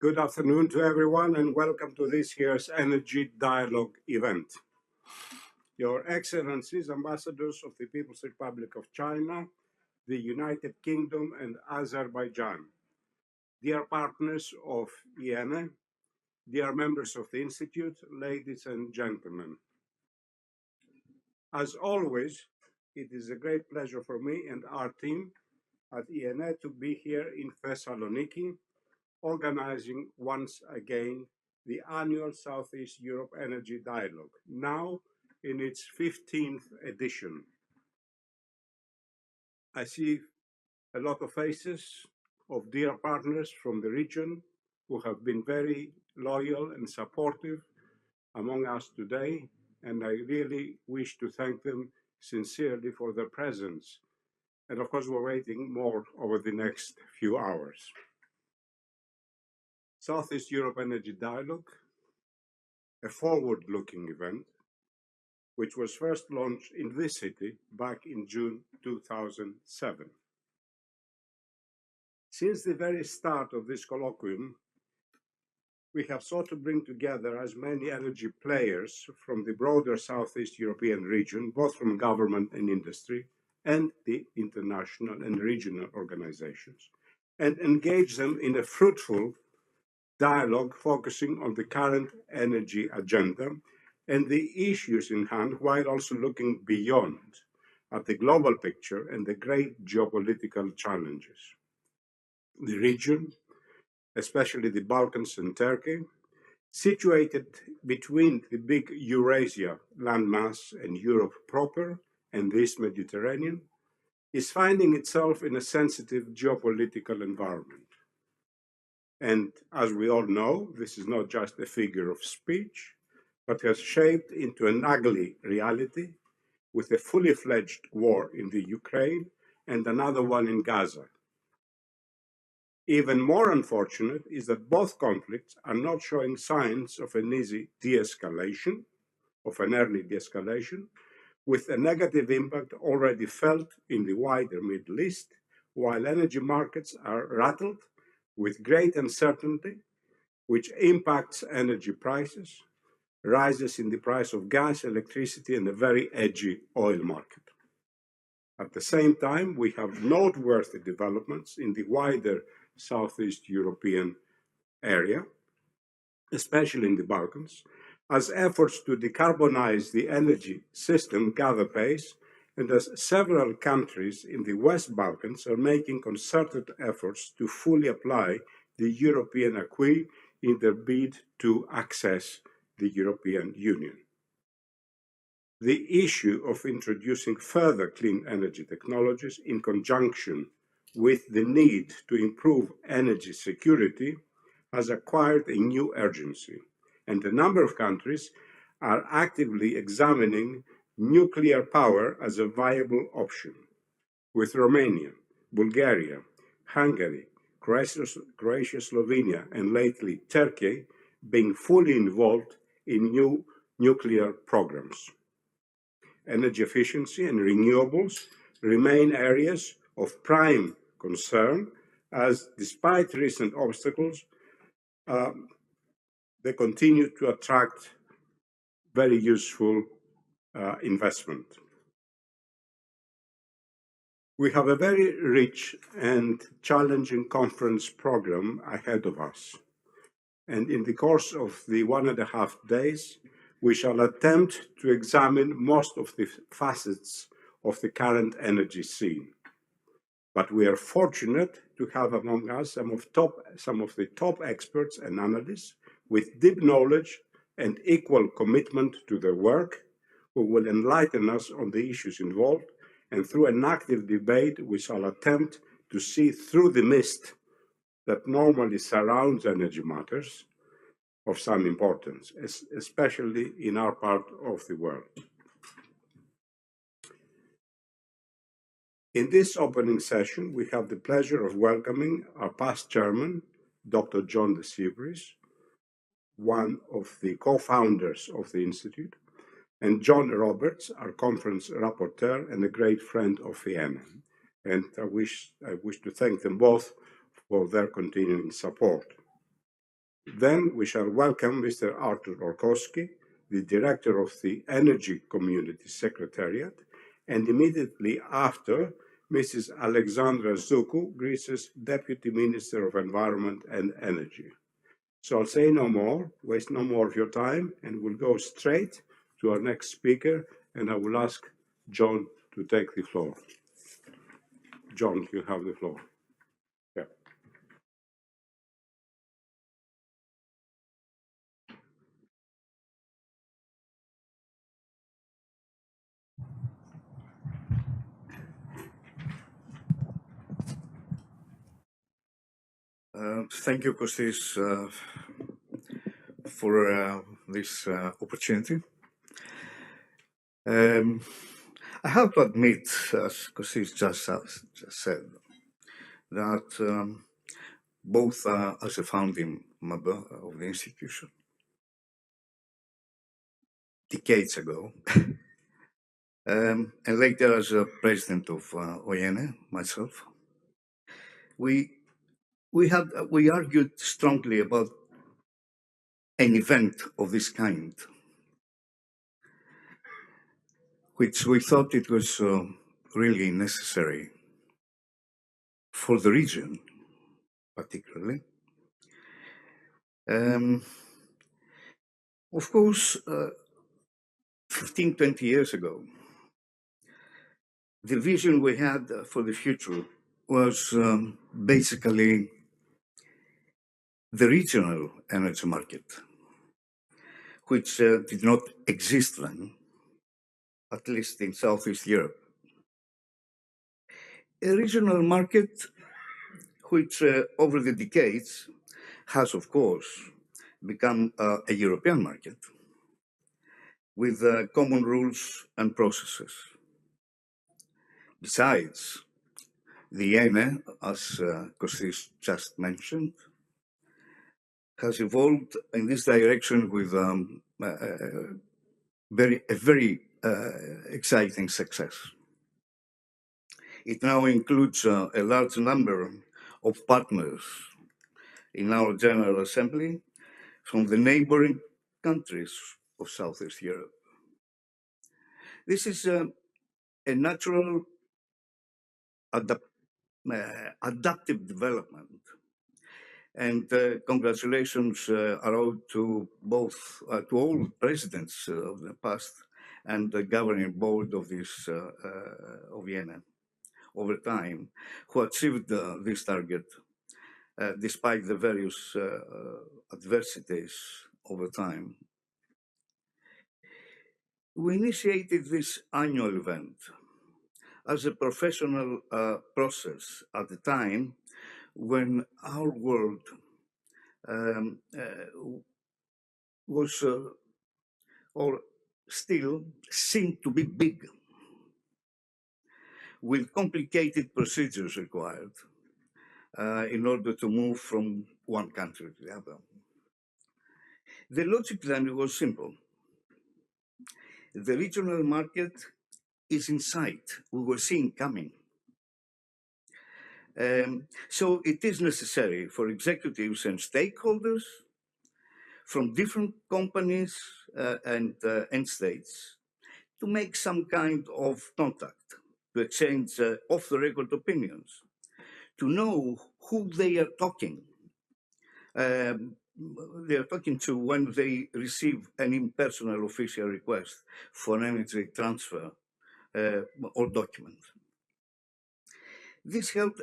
Good afternoon to everyone and welcome to this year's Energy Dialogue event. Your Excellencies, ambassadors of the People's Republic of China, the United Kingdom and Azerbaijan, dear partners of IENE, dear members of the Institute, ladies and gentlemen. As always, it is a great pleasure for me and our team at IENE to be here in Thessaloniki, organizing once again the annual Southeast Europe Energy Dialogue, now in its 15th edition. I see a lot of faces of dear partners from the region who have been very loyal and supportive among us today, and I really wish to thank them sincerely for their presence. And of course, we're waiting more over the next few hours. Southeast Europe Energy Dialogue, a forward-looking event, which was first launched in this city back in June 2007. Since the very start of this colloquium, we have sought to bring together as many energy players from the broader Southeast European region, both from government and industry, and the international and regional organizations, and engage them in a fruitful dialogue focusing on the current energy agenda and the issues in hand, while also looking beyond at the global picture and the great geopolitical challenges. The region, especially the Balkans and Turkey, situated between the big Eurasia landmass and Europe proper and this Mediterranean, is finding itself in a sensitive geopolitical environment. And as we all know, this is not just a figure of speech, but has shaped into an ugly reality with a fully fledged war in the Ukraine and another one in Gaza. Even more unfortunate is that both conflicts are not showing signs of an easy de-escalation, of an early de-escalation, with a negative impact already felt in the wider Middle East, while energy markets are rattled with great uncertainty, which impacts energy prices, rises in the price of gas, electricity, and a very edgy oil market. At the same time, we have noteworthy developments in the wider Southeast European area, especially in the Balkans, as efforts to decarbonize the energy system gather pace, and as several countries in the West Balkans are making concerted efforts to fully apply the European acquis in their bid to access the European Union. The issue of introducing further clean energy technologies in conjunction with the need to improve energy security has acquired a new urgency, and a number of countries are actively examining nuclear power as a viable option, with Romania, Bulgaria, Hungary, Croatia, Slovenia, and lately Turkey being fully involved in new nuclear programs. Energy efficiency and renewables remain areas of prime concern, as despite recent obstacles, they continue to attract very useful investment. We have a very rich and challenging conference program ahead of us. And in the course of the 1.5 days, we shall attempt to examine most of the facets of the current energy scene. But we are fortunate to have among us some of the top experts and analysts with deep knowledge and equal commitment to their work, who will enlighten us on the issues involved, and through an active debate we shall attempt to see through the mist that normally surrounds energy matters of some importance, especially in our part of the world. In this opening session, we have the pleasure of welcoming our past chairman, Dr. John de Sivris, one of the co-founders of the Institute, and John Roberts, our conference rapporteur and a great friend of IENE. And I wish to thank them both for their continuing support. Then we shall welcome Mr. Artur Orkowski, the Director of the Energy Community Secretariat, and immediately after, Mrs. Alexandra Zuku, Greece's Deputy Minister of Environment and Energy. So I'll say no more, waste no more of your time, and we'll go straight to our next speaker, and I will ask John to take the floor. John, you have the floor. Yeah. Thank you, Kostis, for this opportunity. I have to admit, as Kostis just said, that both as a founding member of the institution decades ago, and later as a president of OIENE, myself, we argued strongly about an event of this kind, which we thought it was really necessary for the region, particularly. Of course, 15, 20 years ago, the vision we had for the future was basically the regional energy market, which did not exist then, at least in Southeast Europe. A regional market which over the decades has, of course, become a European market with common rules and processes. Besides, the ENE, as Kostis just mentioned, has evolved in this direction with a very exciting success. It now includes a large number of partners in our General Assembly from the neighboring countries of Southeast Europe. This is a natural adaptive development. And congratulations are owed to both, to all presidents of the past and the governing board of this, of Vienna over time, who achieved this target despite the various adversities over time. We initiated this annual event as a professional process at the time when our world was or still seemed to be big, with complicated procedures required in order to move from one country to the other. The logic then was simple. The regional market is in sight. We were seeing coming. So it is necessary for executives and stakeholders from different companies and states to make some kind of contact, to exchange off-the-record opinions, to know who they are talking. They are talking to when they receive an impersonal official request for energy transfer or document. This helped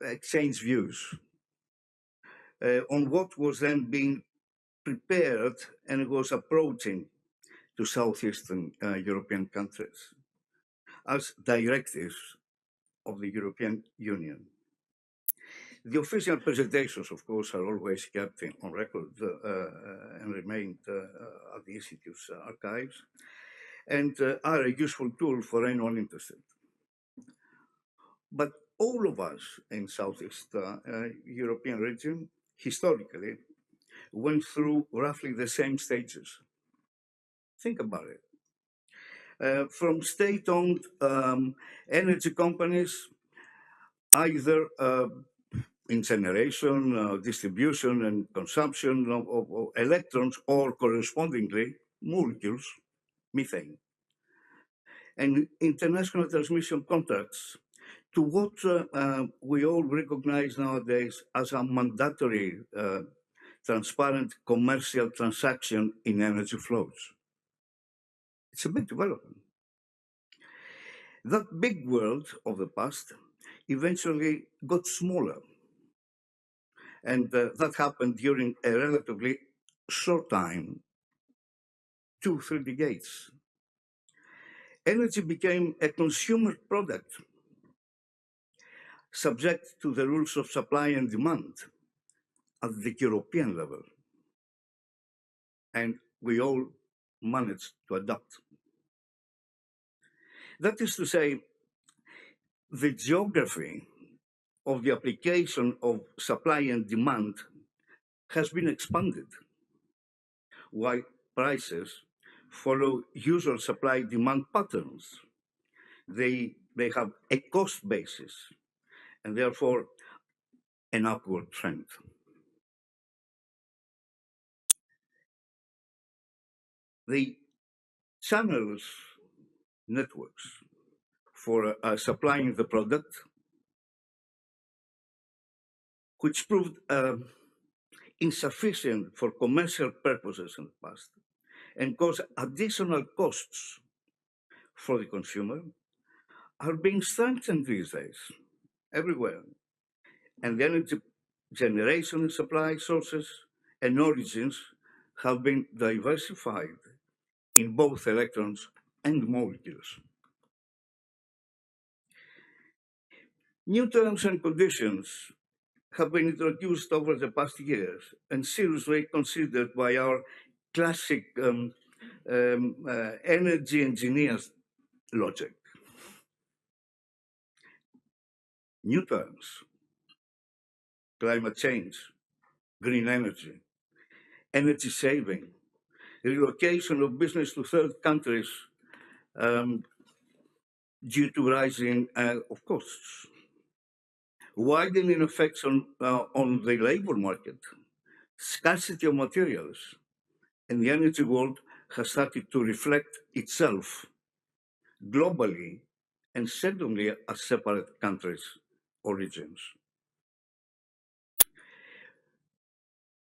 exchange views on what was then being prepared and was approaching to Southeastern European countries as directives of the European Union. The official presentations, of course, are always kept on record and remained at the Institute's archives and are a useful tool for anyone interested. But all of us in Southeast European region, historically, went through roughly the same stages. Think about it. From state-owned energy companies, either in generation, distribution, and consumption of electrons, or correspondingly molecules, methane, and international transmission contracts to what we all recognize nowadays as a mandatory, transparent commercial transaction in energy flows. It's a big development. That big world of the past eventually got smaller, and that happened during a relatively short time, 2, 3 decades. Energy became a consumer product subject to the rules of supply and demand at the European level, and we all managed to adapt. That is to say, the geography of the application of supply and demand has been expanded, while prices follow usual supply demand patterns. They have a cost basis and therefore an upward trend. The channels networks for supplying the product, which proved insufficient for commercial purposes in the past and caused additional costs for the consumer, are being strengthened these days everywhere. And the energy generation and supply sources and origins have been diversified in both electrons and molecules. New terms and conditions have been introduced over the past years and seriously considered by our classic energy engineers logic. New terms: climate change, green energy, energy saving, relocation of business to third countries um, due to rising of costs, widening effects on the labor market, scarcity of materials, and the energy world has started to reflect itself globally and certainly as separate countries' origins.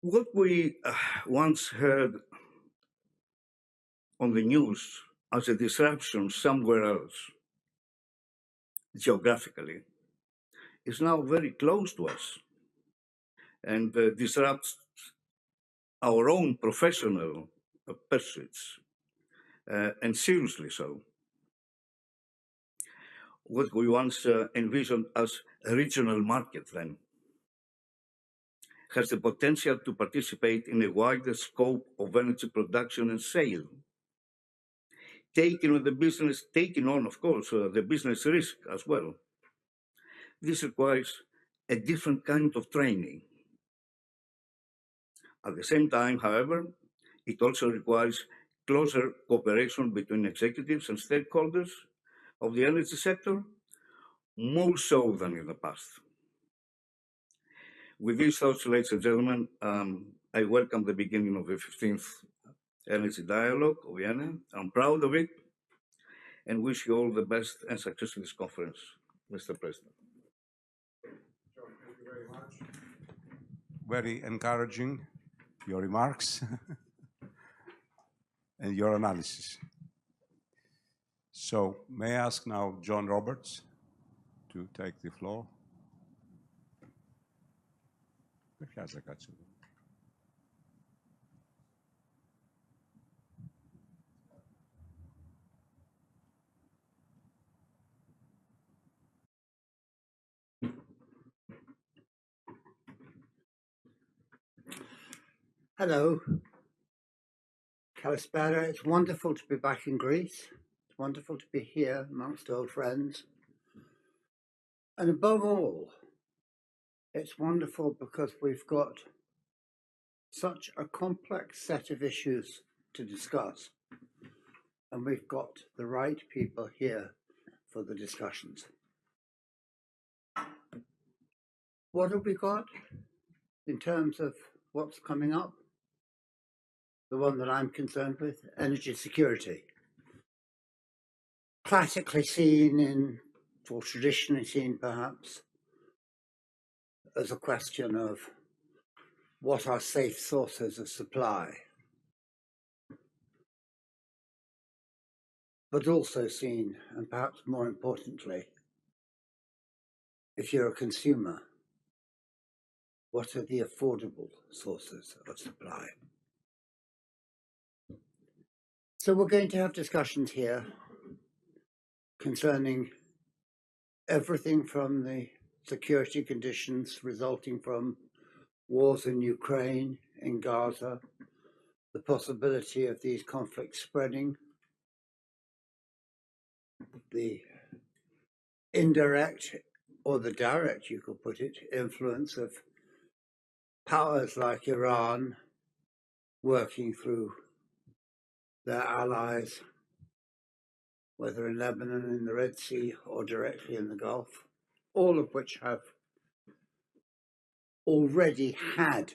What we once heard on the news as a disruption somewhere else, geographically, is now very close to us and disrupts our own professional pursuits, and seriously so. What we once envisioned as a regional market then has the potential to participate in a wider scope of energy production and sale, taking on, of course, the business risk as well. This requires a different kind of training. At the same time, however, it also requires closer cooperation between executives and stakeholders of the energy sector, more so than in the past. With these thoughts, ladies and gentlemen, I welcome the beginning of the 15th Energy Dialogue of Vienna. I'm proud of it and wish you all the best and success in this conference, Mr. President. John, thank you very much. Very encouraging, your remarks and your analysis. So, may I ask now John Roberts to take the floor? Hello, Kalispera. It's wonderful to be back in Greece. It's wonderful to be here amongst old friends. And above all, it's wonderful because we've got such a complex set of issues to discuss. And we've got the right people here for the discussions. What have we got in terms of what's coming up? The one that I'm concerned with, energy security. Classically seen in, or traditionally seen perhaps, as a question of what are safe sources of supply, but also seen, and perhaps more importantly, if you're a consumer, what are the affordable sources of supply? So we're going to have discussions here concerning everything from the security conditions resulting from wars in Ukraine, in Gaza, the possibility of these conflicts spreading, the indirect, or the direct, you could put it, influence of powers like Iran working through their allies, whether in Lebanon, in the Red Sea, or directly in the Gulf, all of which have already had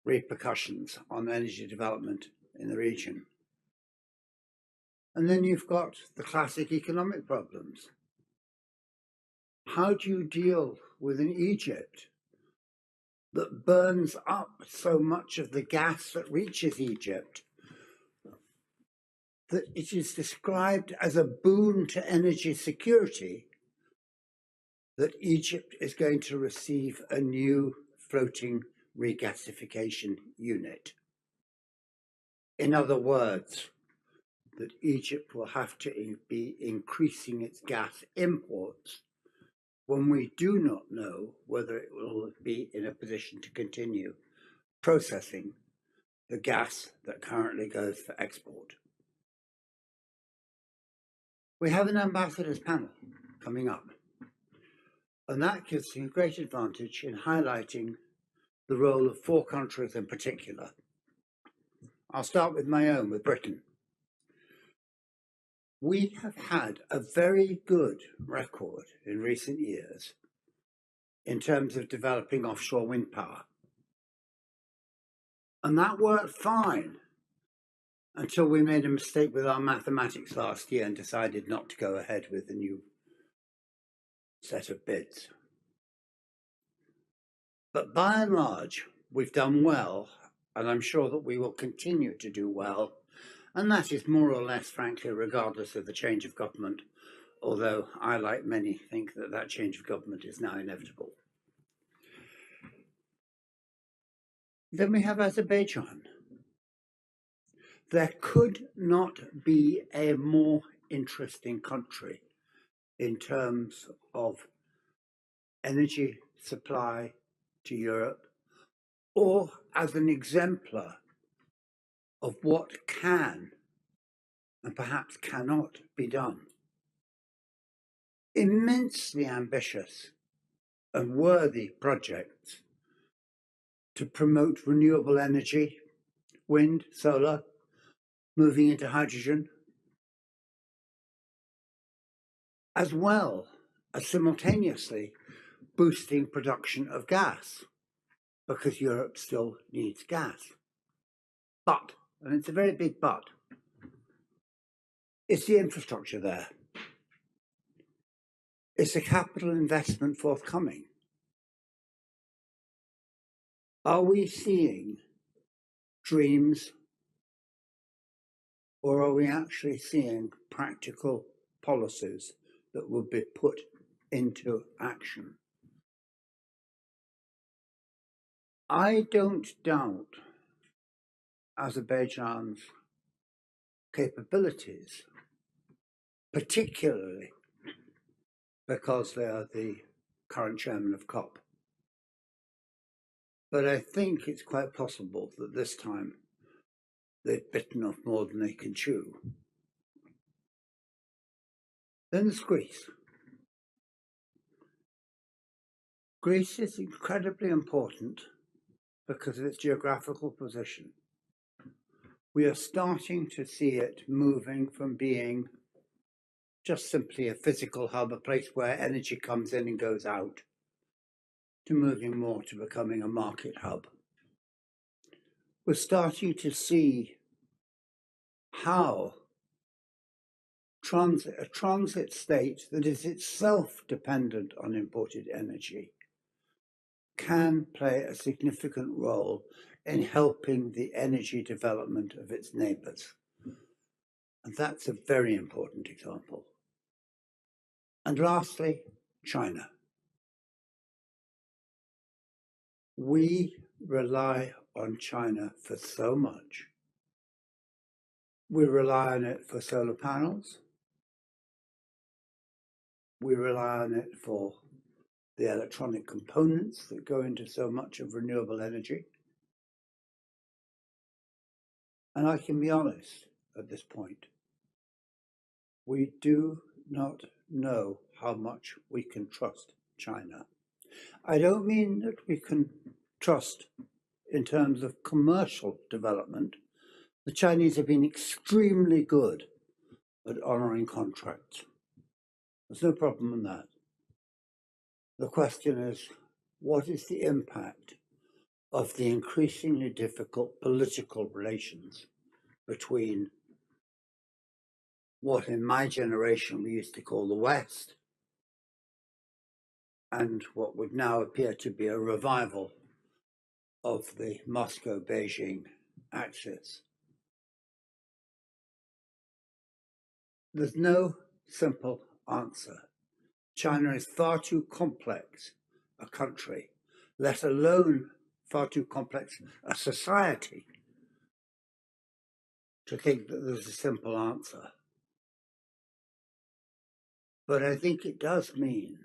repercussions on energy development in the region. And then you've got the classic economic problems. How do you deal with an Egypt that burns up so much of the gas that reaches Egypt that it is described as a boon to energy security that Egypt is going to receive a new floating regasification unit? In other words, that Egypt will have to be increasing its gas imports when we do not know whether it will be in a position to continue processing the gas that currently goes for export. We have an ambassadors panel coming up, and that gives you a great advantage in highlighting the role of 4 countries in particular. I'll start with my own, with Britain. We have had a very good record in recent years in terms of developing offshore wind power. And that worked fine until we made a mistake with our mathematics last year and decided not to go ahead with the new set of bids. But by and large, we've done well, and I'm sure that we will continue to do well. And that is more or less, frankly, regardless of the change of government, although I, like many, think that that change of government is now inevitable. Then we have Azerbaijan. There could not be a more interesting country in terms of energy supply to Europe, or as an exemplar of what can and perhaps cannot be done. Immensely ambitious and worthy projects to promote renewable energy, wind, solar, moving into hydrogen, as well as simultaneously boosting production of gas, because Europe still needs gas. But, and it's a very big but, is the infrastructure there? Is the capital investment forthcoming? Are we seeing dreams, or are we actually seeing practical policies that will be put into action? I don't doubt Azerbaijan's capabilities, particularly because they are the current chairman of COP. But I think it's quite possible that this time they've bitten off more than they can chew. Then there's Greece. Greece is incredibly important because of its geographical position. We are starting to see it moving from being just simply a physical hub, a place where energy comes in and goes out, to moving more to becoming a market hub. We're starting to see how a transit state that is itself dependent on imported energy can play a significant role in helping the energy development of its neighbours. And that's a very important example. And lastly, China. We rely on China for so much. We rely on it for solar panels. We rely on it for the electronic components that go into so much of renewable energy. And I can be honest at this point, we do not know how much we can trust China. I don't mean that we can trust in terms of commercial development. The Chinese have been extremely good at honouring contracts. There's no problem in that. The question is, what is the impact of the increasingly difficult political relations between what in my generation we used to call the West and what would now appear to be a revival of the Moscow-Beijing axis? There's no simple answer. China is far too complex a country, let alone far too complex a society, to think that there's a simple answer. But I think it does mean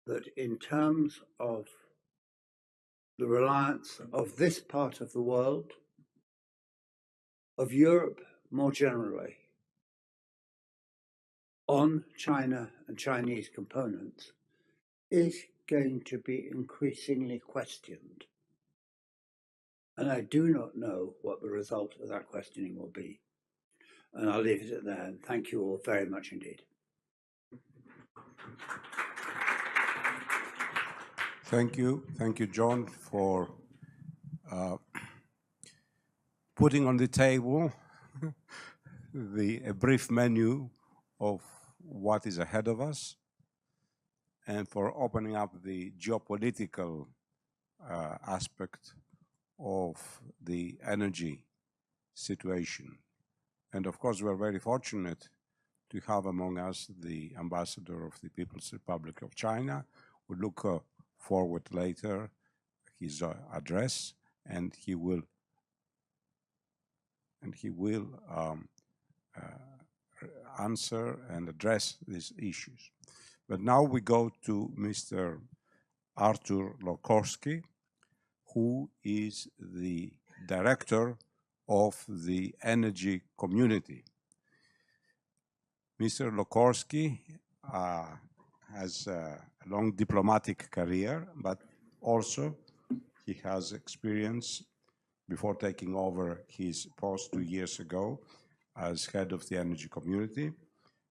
that in terms of the reliance of this part of the world, of Europe more generally, on China and Chinese components is going to be increasingly questioned. And I do not know what the result of that questioning will be. And I'll leave it at that. And thank you all very much indeed. Thank you, John, for putting on the table a brief menu of what is ahead of us, and for opening up the geopolitical aspect of the energy situation. And of course, we're very fortunate to have among us the ambassador of the People's Republic of China. We look forward later his address, and he will answer and address these issues. But now we go to Mr. Artur Lokorski, who is the director of the energy community. Mr. Lokorski has a long diplomatic career, but also he has experience before taking over his post 2 years ago as head of the energy community.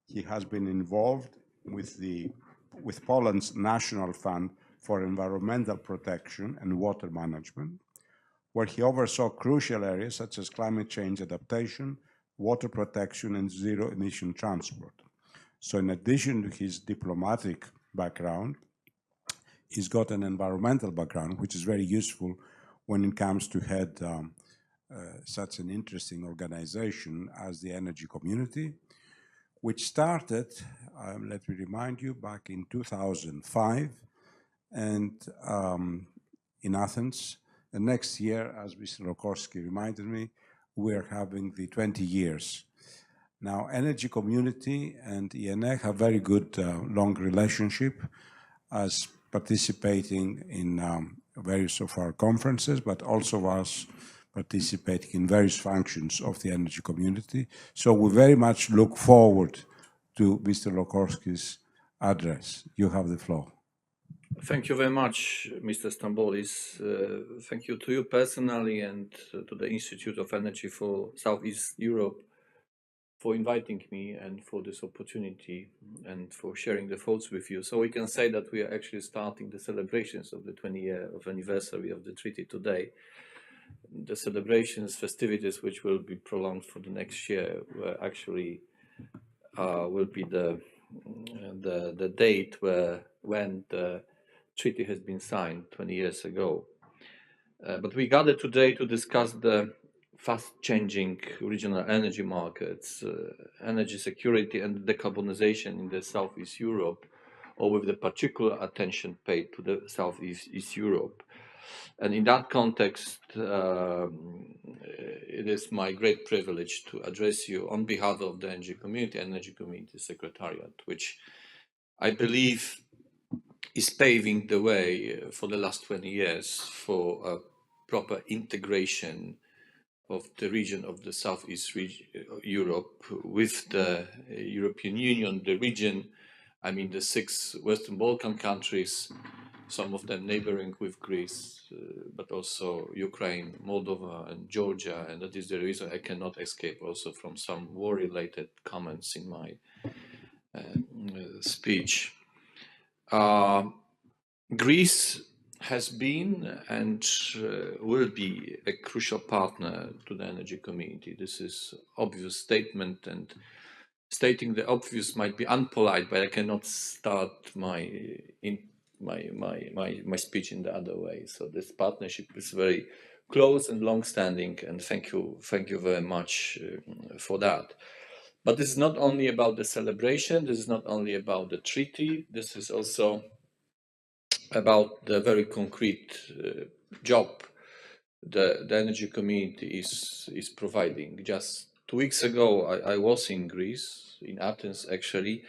He has been involved with Poland's National Fund for Environmental Protection and Water Management, where he oversaw crucial areas such as climate change adaptation, water protection, and zero-emission transport. So in addition to his diplomatic background, he's got an environmental background, which is very useful when it comes to head such an interesting organization as the energy community, which started, let me remind you, back in 2005, and in Athens. And next year, as Mr. Lokorski reminded me, we're having the 20 years. Now, energy community and ENA have very good long relationship as participating in various of our conferences, but also us participating in various functions of the energy community. So we very much look forward to Mr. Lokorski's address. You have the floor. Thank you very much, Mr. Stambolis. Thank you to you personally and to the Institute of Energy for Southeast Europe for inviting me and for this opportunity and for sharing the thoughts with you. So we can say that we are actually starting the celebrations of the 20-year of anniversary of the treaty today. The celebrations, festivities, which will be prolonged for the next year, were actually will be the date when the treaty has been signed 20 years ago. But we gathered today to discuss the fast-changing regional energy markets, energy security and decarbonization in the Southeast Europe, or with the particular attention paid to the Southeast Europe. And in that context, it is my great privilege to address you on behalf of the Energy Community Secretariat, which I believe is paving the way for the last 20 years for a proper integration of the region of the Southeast Europe with the European Union, the region, I mean the 6 Western Balkan countries, some of them neighboring with Greece, but also Ukraine, Moldova and Georgia, and that is the reason I cannot escape also from some war-related comments in my speech. Greece has been and will be a crucial partner to the energy community. This is obvious statement, and stating the obvious might be unpolite, but I cannot start my speech in the other way. So this partnership is very close and long-standing, and thank you very much for that. But this is not only about the celebration. This is not only about the treaty. This is also about the very concrete job the energy community is providing. Just 2 weeks ago, I was in Greece, in Athens actually.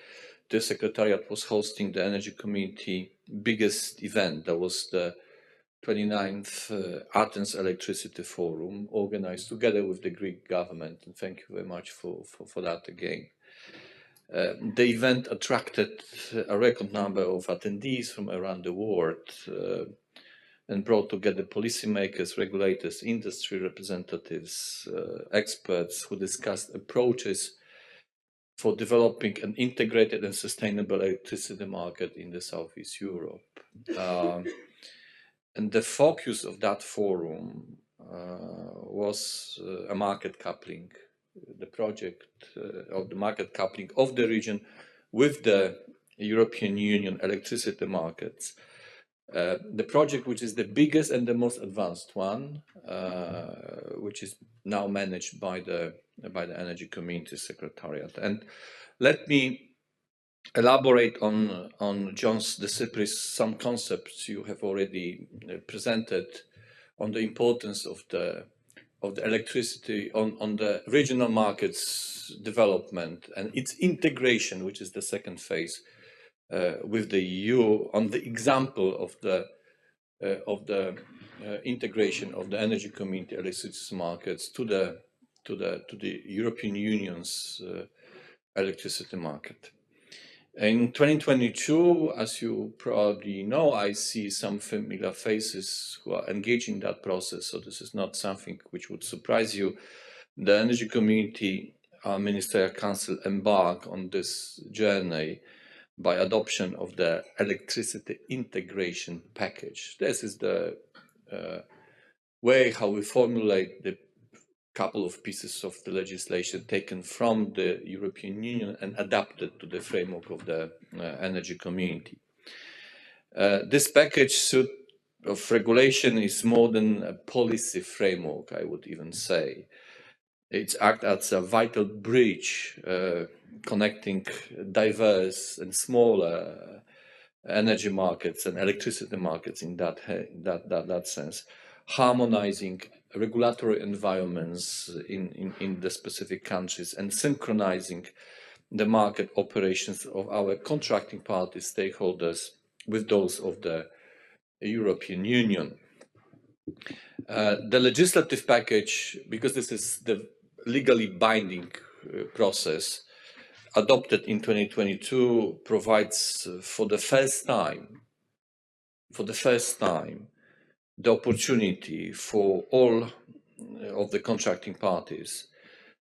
The Secretariat was hosting the energy community biggest event. That was the 29th Athens Electricity Forum, organized together with the Greek government. And thank you very much for that again. The event attracted a record number of attendees from around the world and brought together policymakers, regulators, industry representatives, experts who discussed approaches for developing an integrated and sustainable electricity market in the Southeast Europe. And the focus of that forum was a market coupling, the project of the market coupling of the region with the European Union electricity markets. The project, which is the biggest and the most advanced one, which is now managed by the Energy Community Secretariat. And let me elaborate on John's de Cypris some concepts you have already presented on the importance of the electricity on the regional markets development and its integration, which is the second phase with the EU, on the example of the integration of the energy community electricity markets to the European Union's electricity market. In 2022, as you probably know, I see some familiar faces who are engaging in that process. So this is not something which would surprise you. The Energy Community Ministerial Council embarked on this journey by adoption of the electricity integration package. This is the way how we formulate the couple of pieces of the legislation taken from the European Union and adapted to the framework of the energy community. This package of regulation is more than a policy framework, I would even say. It acts as a vital bridge connecting diverse and smaller energy markets and electricity markets in that sense, harmonizing regulatory environments in the specific countries and synchronizing the market operations of our contracting party stakeholders with those of the European Union. The legislative package, because this is the legally binding process, adopted in 2022, provides for the first time, the opportunity for all of the contracting parties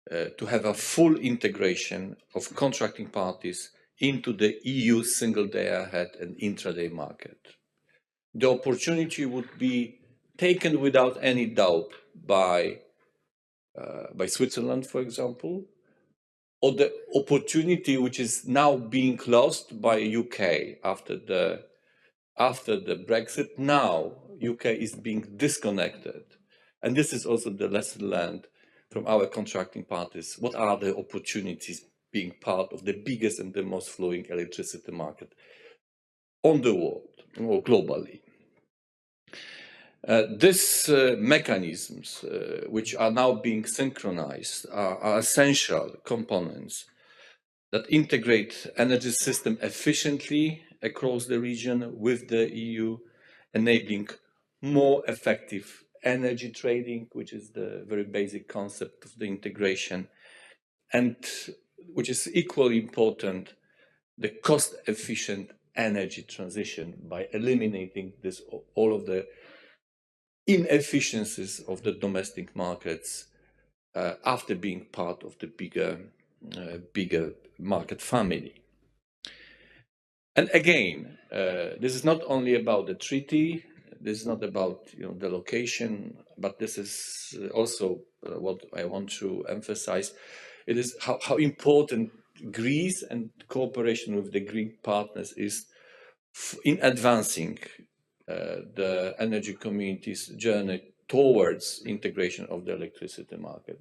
to have a full integration of contracting parties into the EU single day-ahead and intraday market. The opportunity would be taken without any doubt by Switzerland, for example, or the opportunity which is now being lost by UK after the Brexit. Now UK is being disconnected, and this is also the lesson learned from our contracting parties. What are the opportunities being part of the biggest and the most flowing electricity market on the world or globally? These mechanisms, which are now being synchronized, are essential components that integrate energy system efficiently across the region with the EU, enabling more effective energy trading, which is the very basic concept of the integration, and which is equally important, the cost-efficient energy transition by eliminating all of the inefficiencies of the domestic markets after being part of the bigger market family. And again, this is not only about the treaty, this is not about the location, but this is also what I want to emphasize. It is how important Greece and cooperation with the Greek partners is in advancing the energy community's journey towards integration of the electricity market.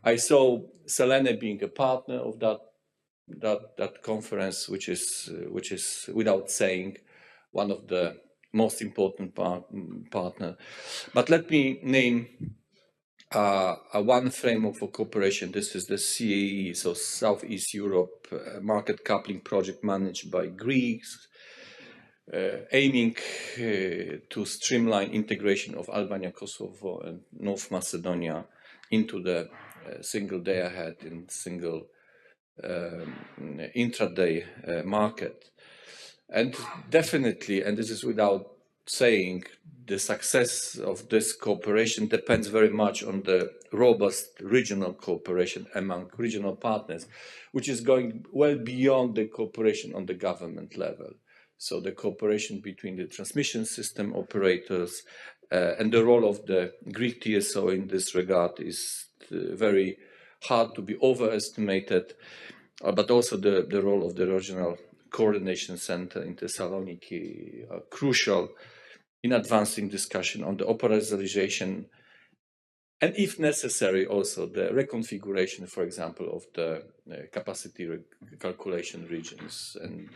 I saw Selene being a partner of that conference, which is without saying one of the most important partner. But let me name one framework for cooperation. This is the CAE, so Southeast Europe Market Coupling Project, managed by Greece, aiming to streamline integration of Albania, Kosovo, and North Macedonia into the single day-ahead and single intraday market. And definitely, and this is without saying, the success of this cooperation depends very much on the robust regional cooperation among regional partners, which is going well beyond the cooperation on the government level. So the cooperation between the transmission system operators and the role of the Greek TSO in this regard is very hard to be overestimated, but also the role of the regional coordination center in Thessaloniki are crucial in advancing discussion on the operationalization and, if necessary, also the reconfiguration, for example, of the capacity calculation regions and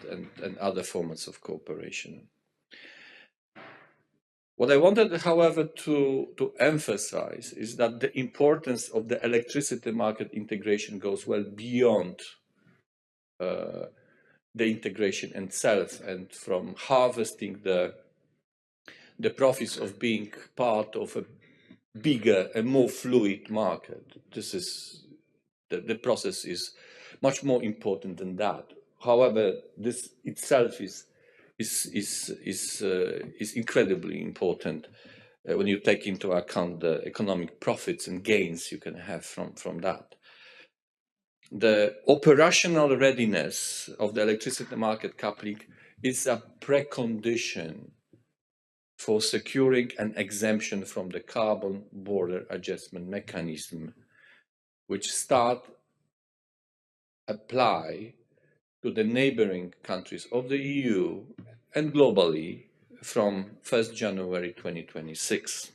other formats of cooperation. What I wanted, however, to emphasize is that the importance of the electricity market integration goes well beyond the integration itself, and from harvesting the profits of being part of a bigger and more fluid market. This is the process is much more important than that. However, this itself is incredibly important when you take into account the economic profits and gains you can have from that. The operational readiness of the electricity market coupling is a precondition for securing an exemption from the carbon border adjustment mechanism, which apply to the neighboring countries of the EU and globally from 1st January 2026.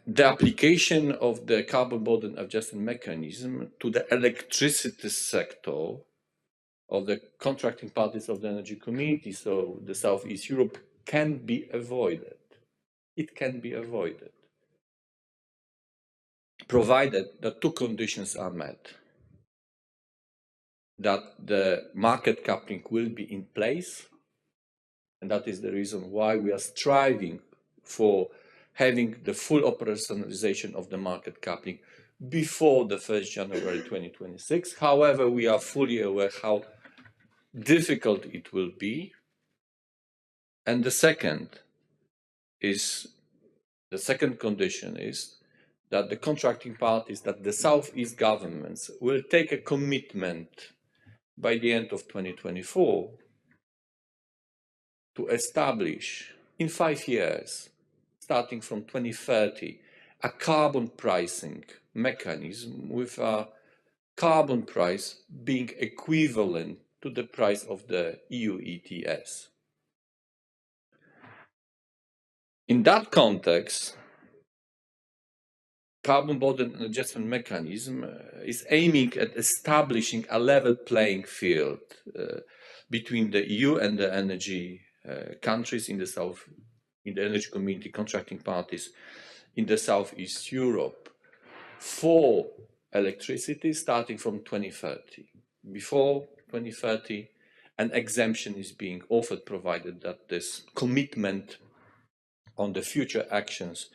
The application of the carbon border adjustment mechanism to the electricity sector of the contracting parties of the energy community, so the Southeast Europe, can be avoided. It can be avoided, provided that two conditions are met: that the market coupling will be in place, and that is the reason why we are striving for having the full operationalization of the market coupling before the 1st January 2026. However, we are fully aware how difficult it will be. And the second condition is that the contracting parties, that the Southeast governments will take a commitment by the end of 2024 to establish in 5 years, starting from 2030, a carbon pricing mechanism with a carbon price being equivalent to the price of the EU ETS. In that context, carbon border adjustment mechanism is aiming at establishing a level playing field between the EU and the energy countries in the South, in the energy community contracting parties in the Southeast Europe for electricity starting from 2030. Before 2030, an exemption is being offered provided that this commitment on the future actions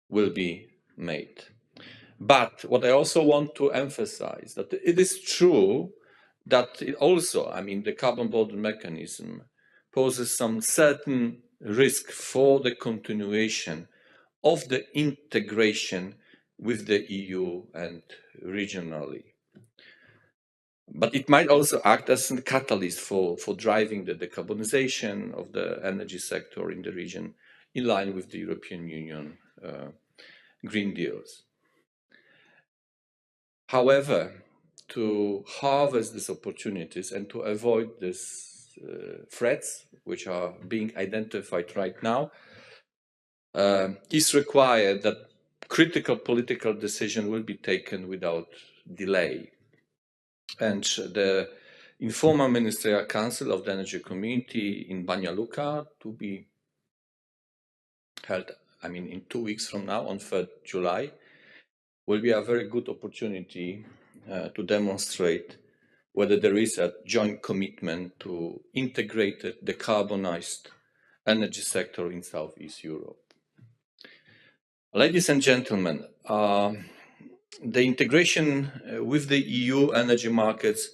will be made. But what I also want to emphasize that it is true that it also, I mean, the carbon border mechanism poses some certain risk for the continuation of the integration with the EU and regionally. But it might also act as a catalyst for driving the decarbonization of the energy sector in the region in line with the European Union Green Deals. However, to harvest these opportunities and to avoid these threats, which are being identified right now, is required that critical political decision will be taken without delay. And the informal ministerial council of the energy community in Banja Luka, to be held, I mean, in 2 weeks from now, on 3rd July, will be a very good opportunity to demonstrate whether there is a joint commitment to integrate the decarbonized energy sector in Southeast Europe. Ladies and gentlemen, the integration with the EU energy markets,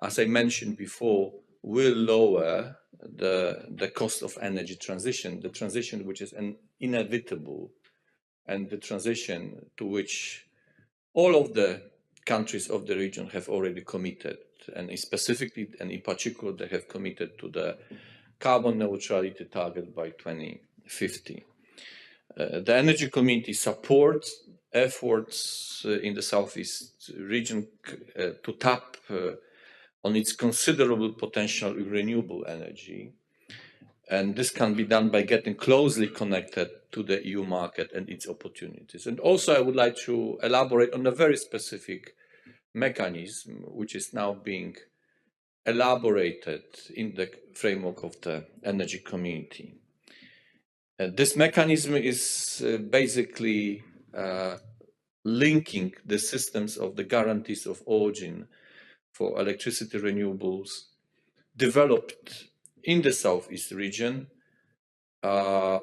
as I mentioned before, will lower the cost of energy transition, the transition which is inevitable, and the transition to which all of the countries of the region have already committed, and specifically and in particular, they have committed to the carbon neutrality target by 2050. The energy community supports efforts in the Southeast region to tap on its considerable potential in renewable energy. And this can be done by getting closely connected to the EU market and its opportunities. And also, I would like to elaborate on a very specific mechanism which is now being elaborated in the framework of the energy community. This mechanism is basically linking the systems of the guarantees of origin for electricity renewables developed in the Southeast region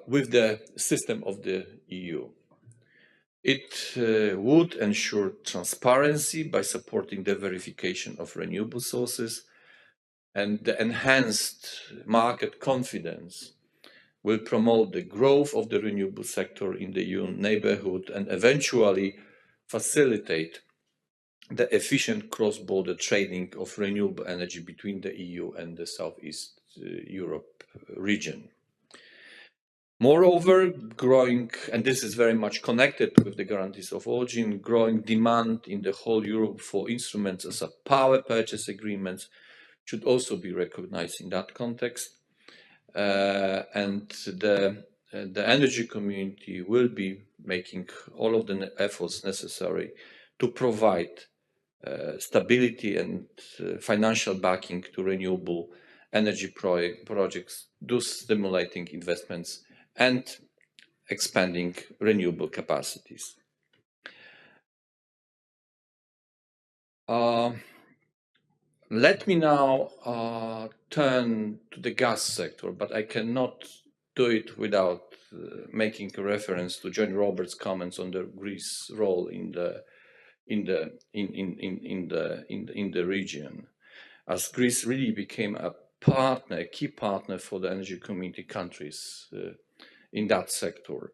with the system of the EU. It would ensure transparency by supporting the verification of renewable sources, and the enhanced market confidence will promote the growth of the renewable sector in the EU neighborhood and eventually facilitate the efficient cross-border trading of renewable energy between the EU and the Southeast Europe region. Moreover, growing, and this is very much connected with the guarantees of origin, growing demand in the whole Europe for instruments as a power purchase agreements should also be recognized in that context. And the energy community will be making all of the efforts necessary to provide stability and financial backing to renewable energy projects, thus stimulating investments and expanding renewable capacities. Let me now turn to the gas sector, but I cannot do it without making a reference to John Roberts' comments on the Greece role in the region, as Greece really became a key partner for the energy community countries in that sector.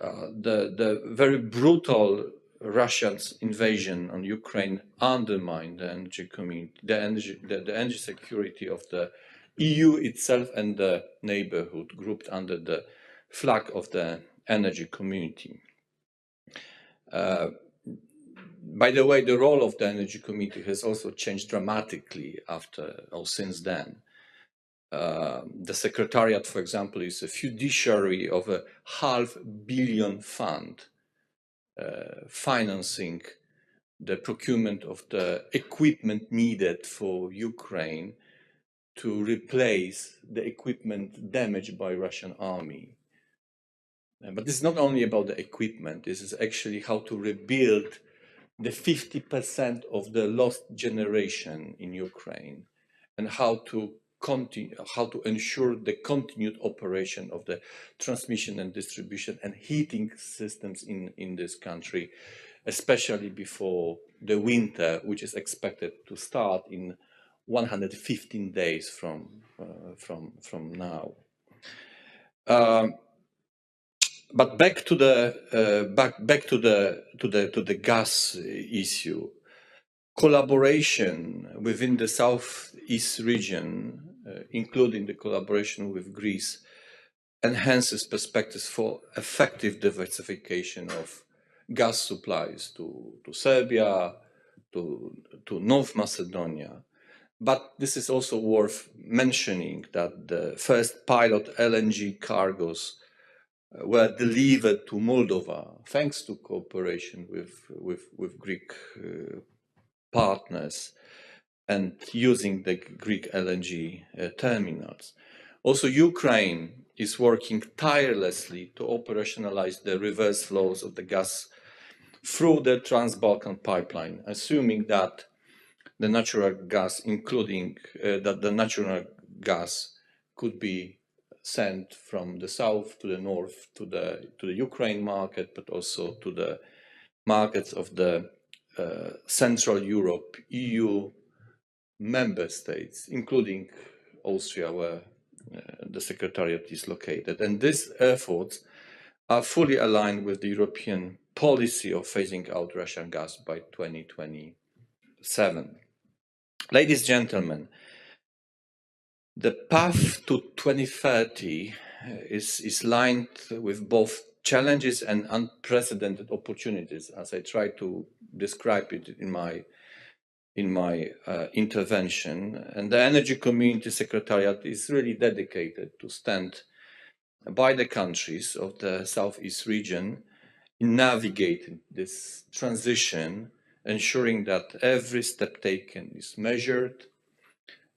the very brutal Russian invasion on Ukraine undermined the energy community, the energy security of the EU itself and the neighborhood grouped under the flag of the energy community. By the way, the role of the energy community has also changed dramatically after or since then. The Secretariat, for example, is a fiduciary of a $500 million fund financing the procurement of the equipment needed for Ukraine to replace the equipment damaged by Russian army. But this is not only about the equipment, this is actually how to rebuild the 50% of the lost generation in Ukraine and how to ensure the continued operation of the transmission and distribution and heating systems in this country, especially before the winter, which is expected to start in 115 days from now. But back to the gas issue. Collaboration within the Southeast region, including the collaboration with Greece, enhances perspectives for effective diversification of gas supplies to Serbia, to North Macedonia. But this is also worth mentioning that the first pilot LNG cargoes were delivered to Moldova thanks to cooperation with Greek partners and using the Greek LNG terminals. Also, Ukraine is working tirelessly to operationalize the reverse flows of the gas through the Trans-Balkan pipeline, assuming that the natural gas, including that the natural gas could be sent from the south to the north to the Ukraine market, but also to the markets of the Central Europe, EU member states, including Austria, where the Secretariat is located. And these efforts are fully aligned with the European policy of phasing out Russian gas by 2027. Ladies and gentlemen, the path to 2030 is lined with both challenges and unprecedented opportunities, as I try to describe it in my intervention. And the Energy Community Secretariat is really dedicated to stand by the countries of the Southeast region in navigating this transition, ensuring that every step taken is measured,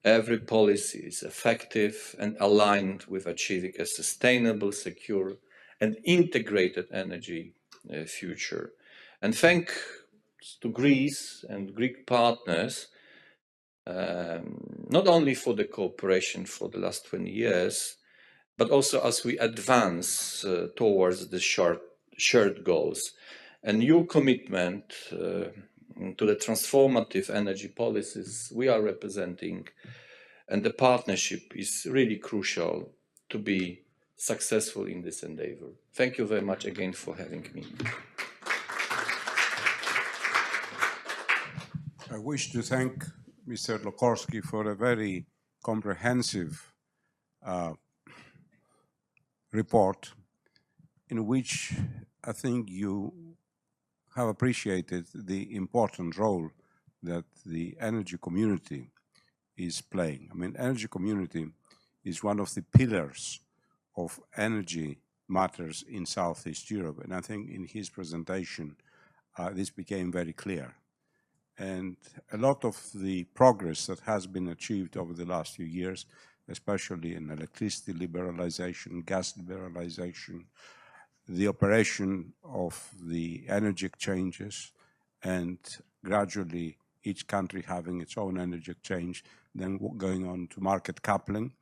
every policy is effective and aligned with achieving a sustainable, secure, and integrated energy future. And thanks to Greece and Greek partners, not only for the cooperation for the last 20 years, but also as we advance towards the shared goals. And your commitment to the transformative energy policies we are representing and the partnership is really crucial to be successful in this endeavor. Thank you very much again for having me. I wish to thank Mr. Lokorski for a very comprehensive report in which I think you have appreciated the important role that the energy community is playing. I mean, energy community is one of the pillars of energy matters in Southeast Europe. And I think in his presentation, this became very clear. And a lot of the progress that has been achieved over the last few years, especially in electricity liberalization, gas liberalization, the operation of the energy exchanges, and gradually each country having its own energy exchange, then going on to market coupling,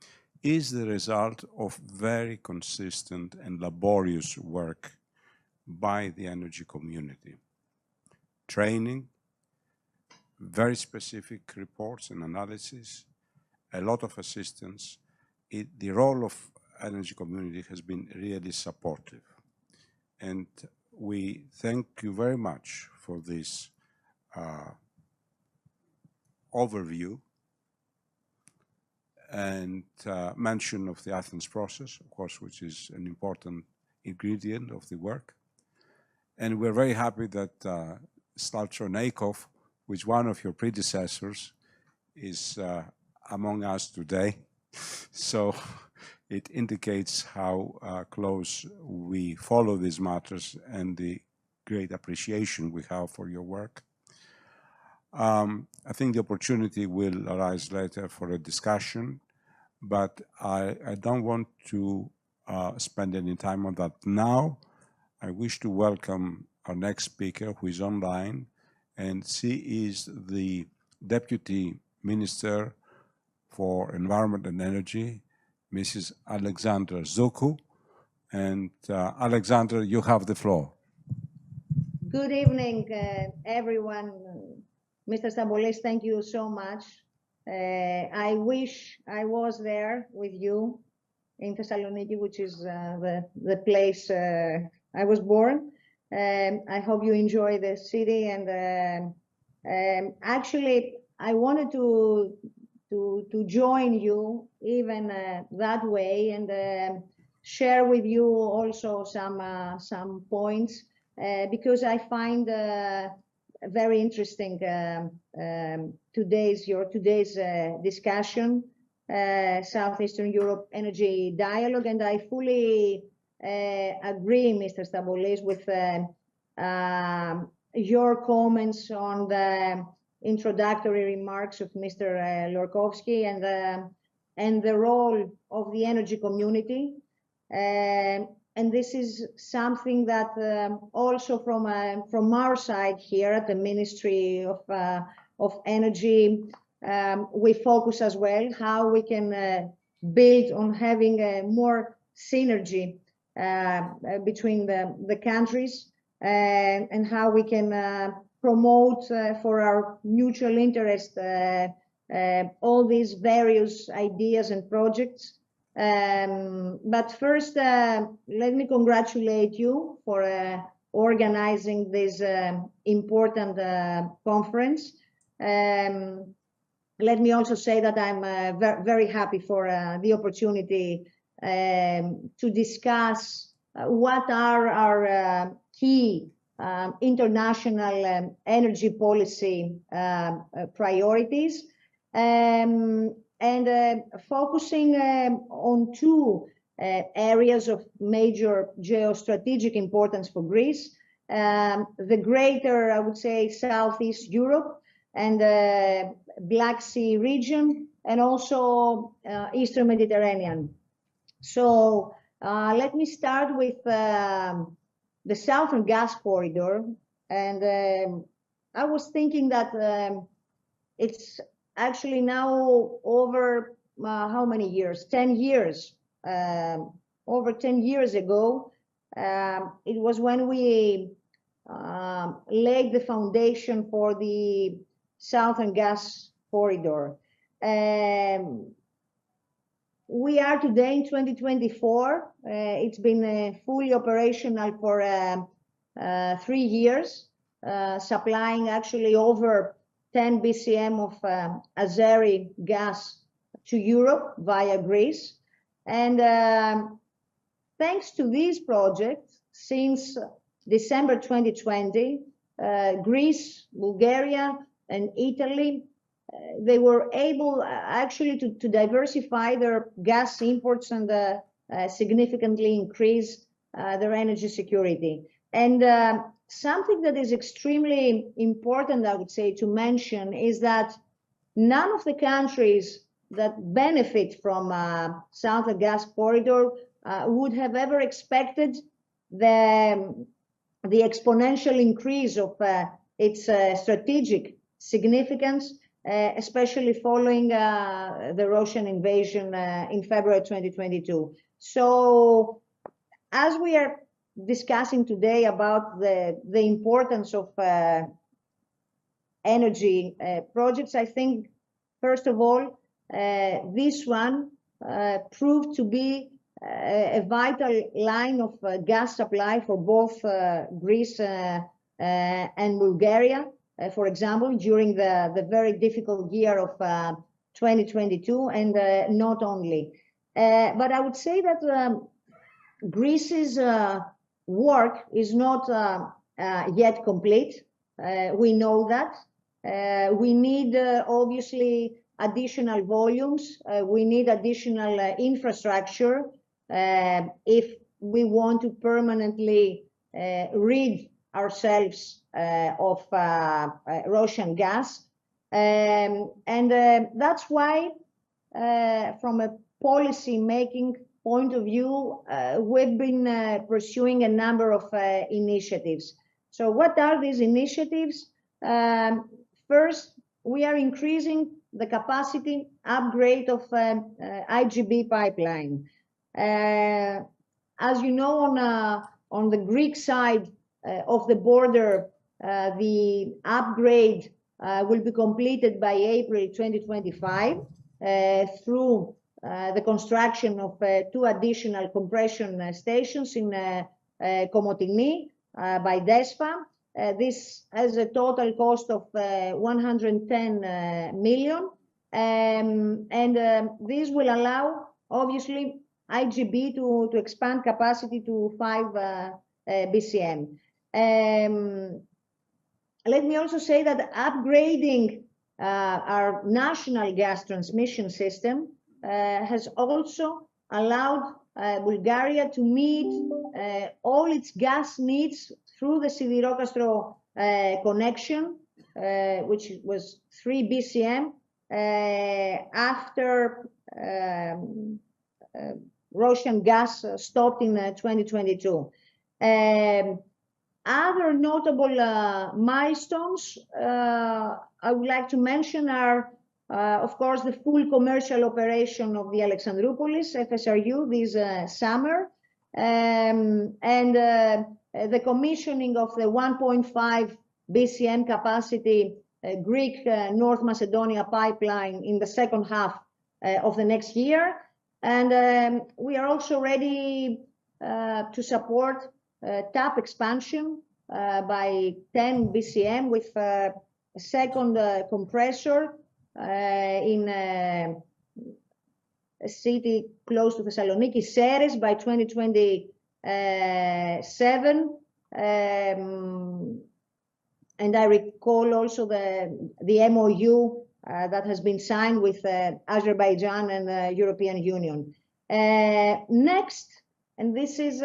is the result of very consistent and laborious work by the energy community. Training, very specific reports and analysis, a lot of assistance. The role of energy community has been really supportive. and we thank you very much for this overview and mention of the Athens process, of course, which is an important ingredient of the work. And we're very happy that Staltronakov, who is one of your predecessors, is among us today. So it indicates how close we follow these matters and the great appreciation we have for your work. I think the opportunity will arise later for a discussion, but I don't want to spend any time on that now. I wish to welcome our next speaker, who is online, and she is the Deputy Minister for Environment and Energy, Mrs. Alexandra Zoku. And Alexandra, you have the floor. Good evening, everyone. Mr. Stambolis, thank you so much. I wish I was there with you in Thessaloniki, which is the place I was born. I hope you enjoy the city. And actually, I wanted to join you even that way and share with you also some points because I find very interesting today's discussion, Southeastern Europe Energy Dialogue, and I fully agree, Mr. Stambolis, with your comments on the introductory remarks of Mr. Lorkovsky and the role of the energy community. And this is something that also from our side here at the Ministry of Energy, we focus as well how we can build on having more synergy between the countries and how we can promote for our mutual interest all these various ideas and projects. But first, let me congratulate you for organizing this important conference. Let me also say that I'm very happy for the opportunity to discuss what are our key international energy policy priorities. And focusing on two areas of major geostrategic importance for Greece, the greater, I would say, Southeast Europe and Black Sea region, and also Eastern Mediterranean. So let me start with the Southern Gas Corridor. And I was thinking that it's actually now over how many years? 10 years. Over 10 years ago, it was when we laid the foundation for the Southern Gas Corridor. We are today in 2024. It's been fully operational for 3 years, supplying actually over 10 BCM of Azeri gas to Europe via Greece. And thanks to these projects, since December 2020, Greece, Bulgaria, and Italy, they were able actually to diversify their gas imports and significantly increase their energy security. And something that is extremely important, I would say, to mention is that none of the countries that benefit from Southern Gas Corridor would have ever expected the exponential increase of its strategic significance, especially following the Russian invasion in February 2022. So as we are discussing today about the importance of energy projects, I think, first of all, this one proved to be a vital line of gas supply for both Greece and Bulgaria, for example, during the very difficult year of 2022, and not only. But I would say that Greece's work is not yet complete. We know that. We need, obviously, additional volumes. We need additional infrastructure if we want to permanently rid ourselves of Russian gas. And that's why, from a policy making point of view, we've been pursuing a number of initiatives. So what are these initiatives? First, we are increasing the capacity upgrade of IGB pipeline. As you know, on the Greek side of the border, the upgrade will be completed by April 2025 through the construction of 2 additional compression stations in Komotini by DESFA. This has a total cost of 110 million, and this will allow, obviously, IGB to expand capacity to 5 BCM. Let me also say that upgrading our national gas transmission system has also allowed Bulgaria to meet all its gas needs through the Sidirokastro connection, which was 3 BCM after Russian gas stopped in 2022. Other notable milestones I would like to mention are, of course, the full commercial operation of the Alexandroupolis FSRU this summer, and the commissioning of the 1.5 BCM capacity Greek North Macedonia pipeline in the second half of the next year. And we are also ready to support TAP expansion by 10 BCM with a second compressor in a city close to Thessaloniki, Ceres, by 2027. And I recall also the MOU that has been signed with Azerbaijan and the European Union. Next, and this is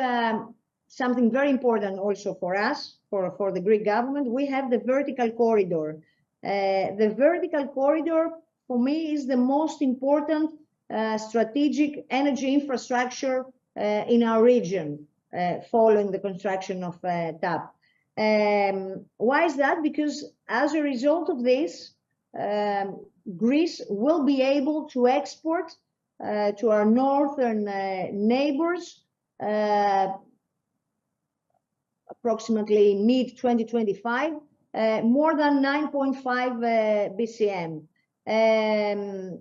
something very important also for us, for the Greek government, we have the vertical corridor. The vertical corridor, for me, is the most important strategic energy infrastructure in our region following the construction of TAP. Why is that? Because as a result of this, Greece will be able to export to our northern neighbors approximately mid-2025, more than 9.5 BCM. And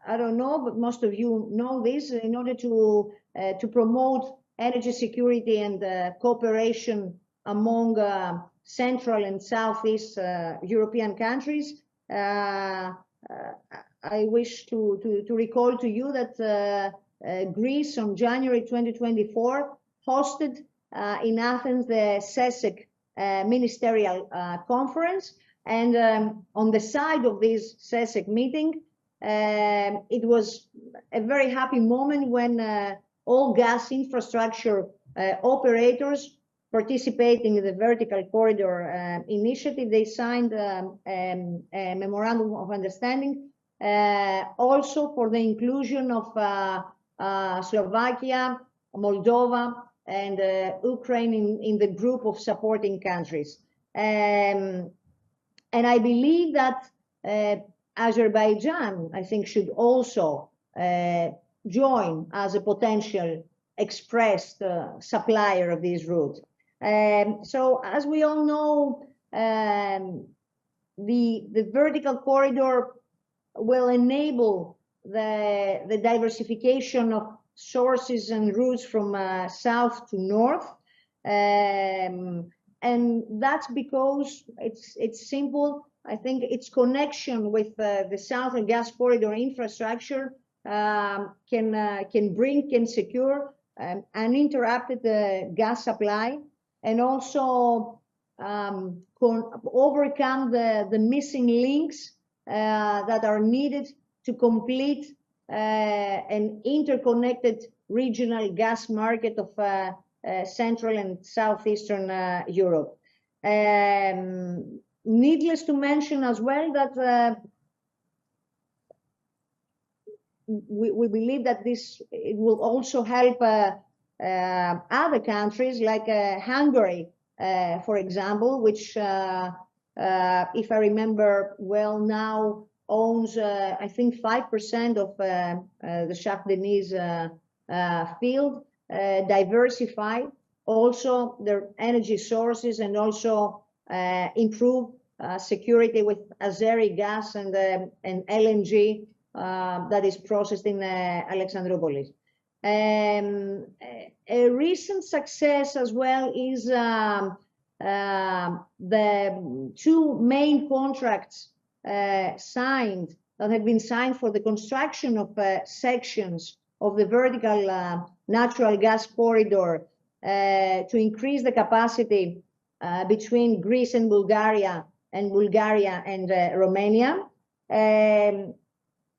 I don't know, but most of you know this, in order to promote energy security and cooperation among Central and Southeast European countries, I wish to recall to you that Greece on January 2024 hosted in Athens the CESEC ministerial conference, and on the side of this CESEC meeting, it was a very happy moment when all gas infrastructure operators participating in the vertical corridor initiative, they signed a memorandum of understanding also for the inclusion of Slovakia, Moldova, and Ukraine in the group of supporting countries. And I believe that Azerbaijan, I think, should also join as a potential expressed supplier of this route. So as we all know, the vertical corridor will enable the diversification of sources and routes from south to north. And that's because it's simple. I think its connection with the Southern Gas Corridor infrastructure can secure uninterrupted gas supply, and also overcome the missing links that are needed to complete an interconnected regional gas market of Central and Southeastern Europe. Needless to mention as well that we believe that it will also help other countries like Hungary, for example, which, if I remember well now, owns, I think, 5% of the Shah Deniz field, diversify also their energy sources, and also improve security with Azeri gas and LNG that is processed in Alexandroupolis. A recent success as well is the two main contracts that have been signed for the construction of sections of the vertical natural gas corridor to increase the capacity between Greece and Bulgaria and Romania.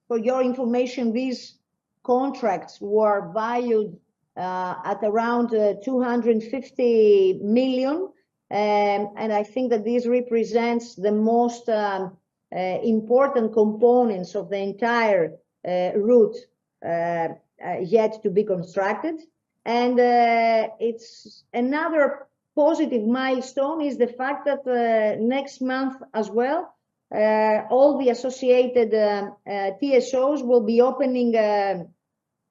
For your information, these contracts were valued at around 250 million, and I think that this represents the most important components of the entire route yet to be constructed. And it's another positive milestone is the fact that next month as well, all the associated TSOs will be opening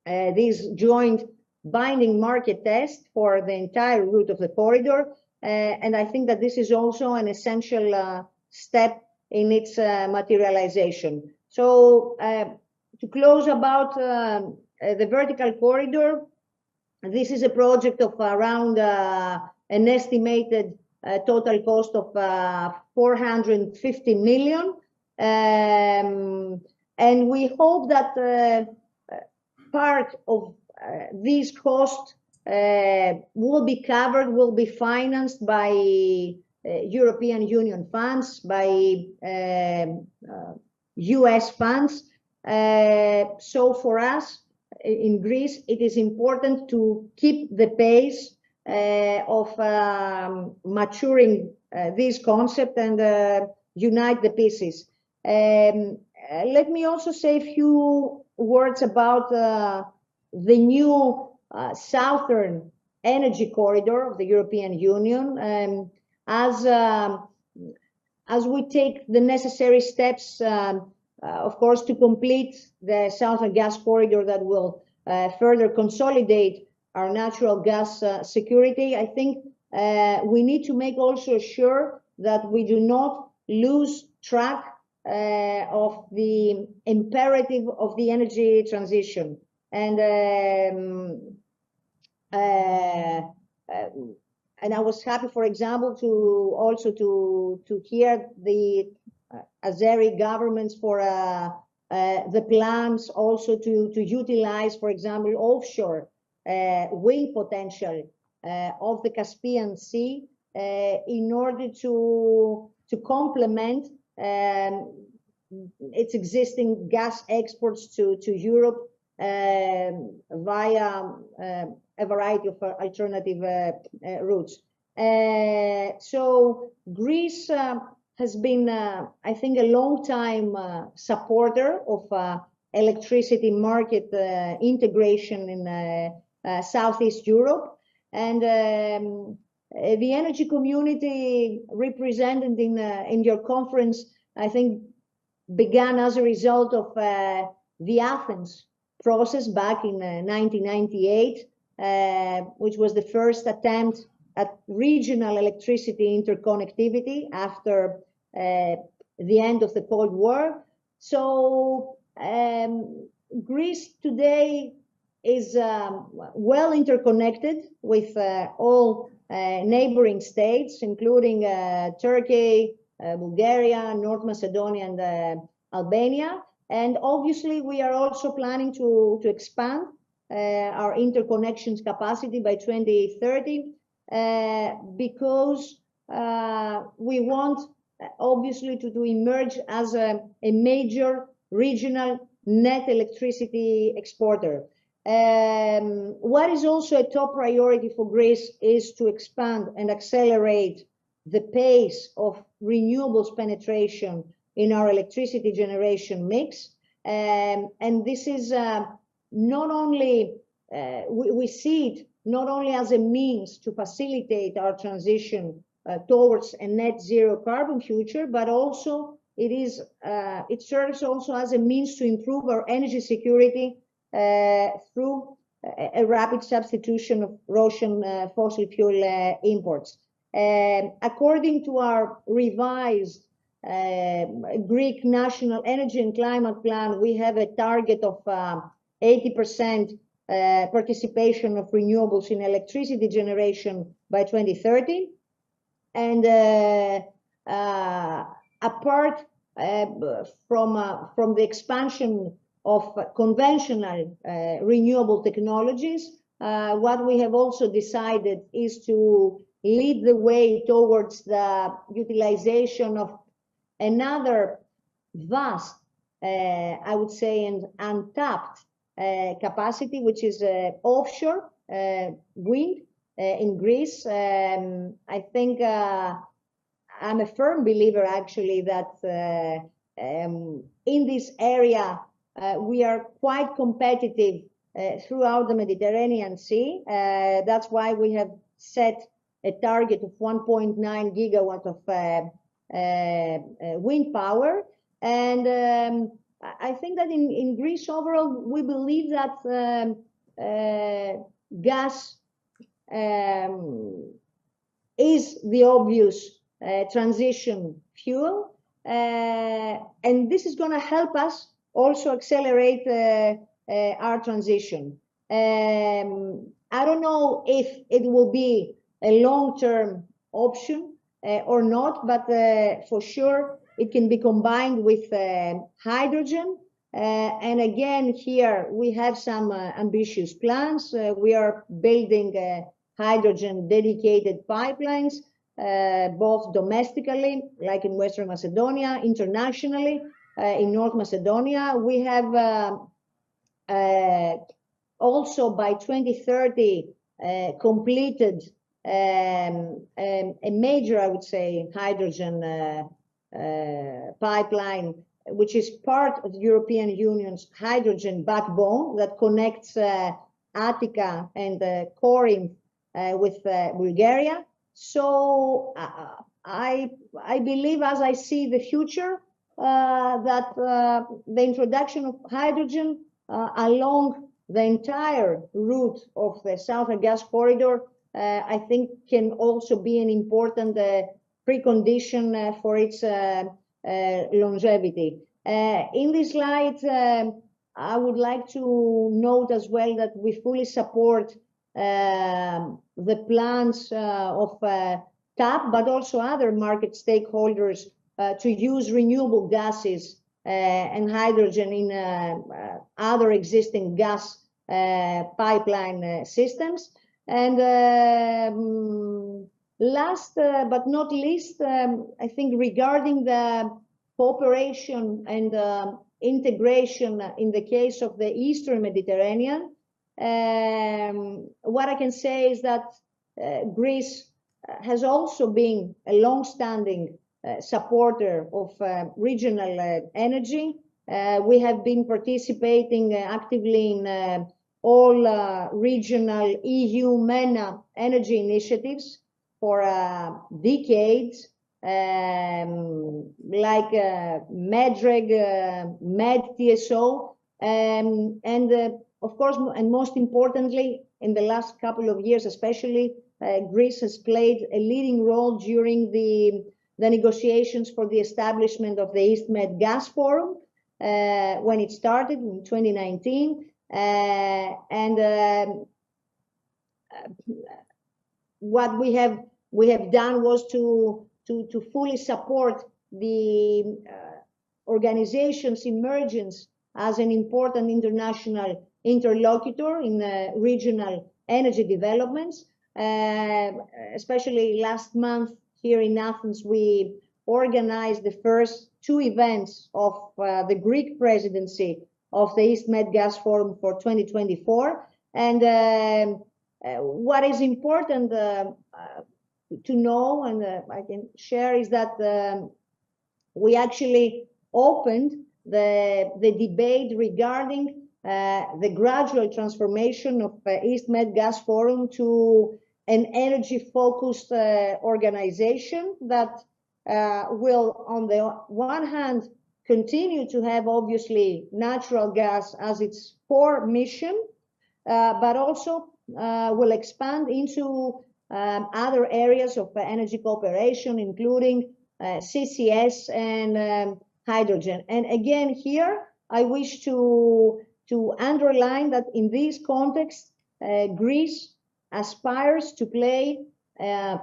this joint binding market test for the entire route of the corridor. And I think that this is also an essential step in its materialization. So to close about the vertical corridor, this is a project of around an estimated total cost of 450 million. And we hope that part of these costs will be covered, will be financed by European Union funds, by US funds. So for us in Greece, it is important to keep the pace of maturing this concept and unite the pieces. Let me also say a few words about the new Southern Energy Corridor of the European Union. As we take the necessary steps, of course, to complete the Southern Gas Corridor that will further consolidate our natural gas security, I think we need to make also sure that we do not lose track of the imperative of the energy transition. And I was happy, for example, to hear the Azeri governments for the plans also to utilize, for example, offshore wind potential of the Caspian Sea in order to complement its existing gas exports to Europe via a variety of alternative routes. So Greece has been, I think, a long time supporter of electricity market integration in Southeast Europe. And the energy community represented in your conference, I think, began as a result of the Athens process back in 1998, which was the first attempt at regional electricity interconnectivity after the end of the Cold War. So Greece today is well interconnected with all neighboring states, including Turkey, Bulgaria, North Macedonia, and Albania. And obviously, we are also planning to expand our interconnections capacity by 2030 because we want, obviously, to emerge as a major regional net electricity exporter. What is also a top priority for Greece is to expand and accelerate the pace of renewables penetration in our electricity generation mix. And this is not only, we see it not only as a means to facilitate our transition towards a net zero carbon future, but also it serves also as a means to improve our energy security through a rapid substitution of Russian fossil fuel imports. According to our revised Greek National Energy and Climate Plan, we have a target of 80% participation of renewables in electricity generation by 2030. And apart from the expansion of conventional renewable technologies, what we have also decided is to lead the way towards the utilization of another vast, I would say, and untapped capacity, which is offshore wind in Greece. I think I'm a firm believer, actually, that in this area, we are quite competitive throughout the Mediterranean Sea. That's why we have set a target of 1.9 gigawatt of wind power. And I think that in Greece overall, we believe that gas is the obvious transition fuel. And this is going to help us also accelerate our transition. I don't know if it will be a long-term option or not, but for sure it can be combined with hydrogen. And again, here we have some ambitious plans. We are building hydrogen dedicated pipelines, both domestically, like in Western Macedonia, internationally, in North Macedonia. We have also by 2030 completed a major, I would say, hydrogen pipeline, which is part of the European Union's hydrogen backbone that connects Attica and Corinth with Bulgaria. So I believe, as I see the future, that the introduction of hydrogen along the entire route of the Southern Gas Corridor, I think, can also be an important precondition for its longevity. In this light, I would like to note as well that we fully support the plans of TAP, but also other market stakeholders to use renewable gases and hydrogen in other existing gas pipeline systems. And last but not least, I think regarding the cooperation and integration in the case of the Eastern Mediterranean, what I can say is that Greece has also been a long-standing supporter of regional energy. We have been participating actively in all regional EU MENA energy initiatives for decades, like MEDREG, MED-TSO, and of course, and most importantly, in the last couple of years especially, Greece has played a leading role during the negotiations for the establishment of the East Med Gas Forum. when it started in 2019. What we have done was to fully support the organization's emergence as an important international interlocutor in regional energy developments. Especially last month here in Athens, we organized the first two events of the Greek presidency of the East Med Gas Forum for 2024. And what is important to know, and I can share, is that we actually opened the debate regarding the gradual transformation of East Med Gas Forum to an energy-focused organization that will, on the one hand, continue to have, obviously, natural gas as its core mission, but also will expand into other areas of energy cooperation, including CCS and hydrogen. And again, here, I wish to underline that in this context, Greece aspires to play a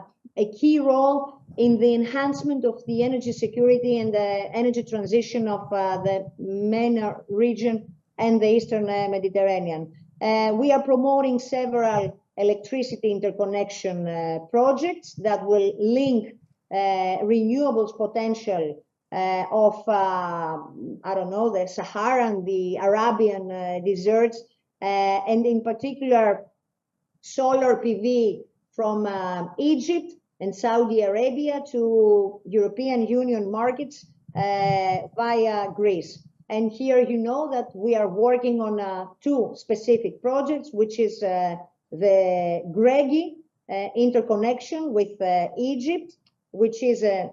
key role in the enhancement of the energy security and the energy transition of the MENA region and the Eastern Mediterranean. We are promoting several electricity interconnection projects that will link renewables potential of, I don't know, the Saharan, the Arabian deserts, and in particular, solar PV from Egypt and Saudi Arabia to European Union markets via Greece. And here you know that we are working on two specific projects, which is the Gregi interconnection with Egypt, which is a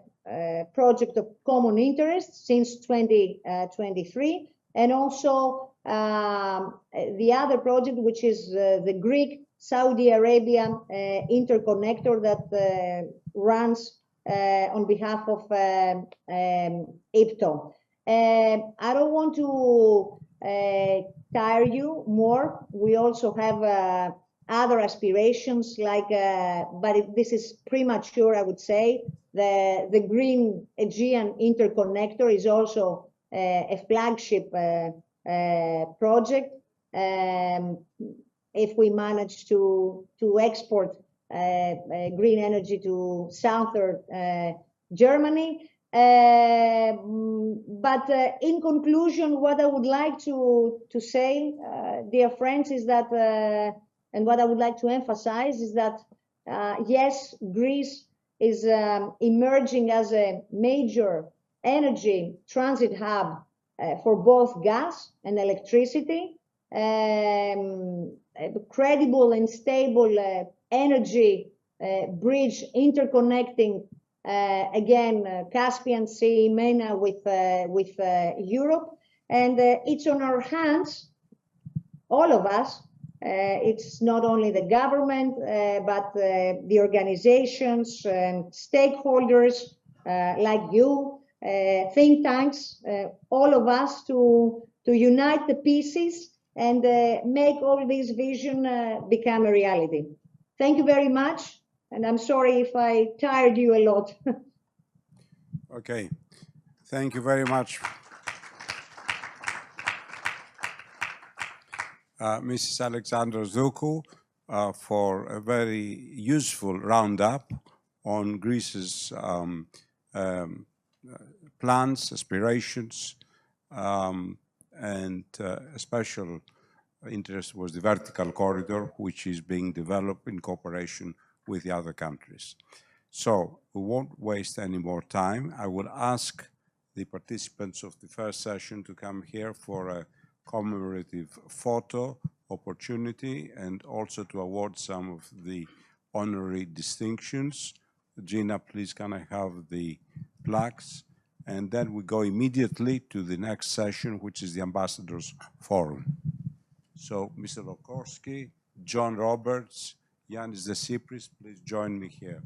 project of common interest since 2023, and also the other project, which is the Greek Saudi Arabia interconnector that runs on behalf of IPTO. I don't want to tire you more. We also have other aspirations, like, but this is premature, I would say. The Green Aegean interconnector is also a flagship project. If we manage to export green energy to southern Germany. But in conclusion, what I would like to say, dear friends, is that, and what I would like to emphasize is that, yes, Greece is emerging as a major energy transit hub for both gas and electricity. Credible and stable energy bridge interconnecting again Caspian Sea, MENA with Europe, and it's on our hands, all of us. It's not only the government, but the organizations and stakeholders like you, think tanks, all of us to unite the pieces and make all this vision become a reality. Thank you very much, and I'm sorry if I tired you a lot. Okay, thank you very much. Mrs. Alexandra Zoukou, for a very useful roundup on Greece's plans, aspirations, and a special interest was the vertical corridor, which is being developed in cooperation with the other countries. So we won't waste any more time. I will ask the participants of the first session to come here for a commemorative photo opportunity and also to award some of the honorary distinctions. Gina, please, can I have the plaques? And then we go immediately to the next session, which is the Ambassadors Forum. So, Mr. Lokorski, John Roberts, Yanis Desipris, please join me here.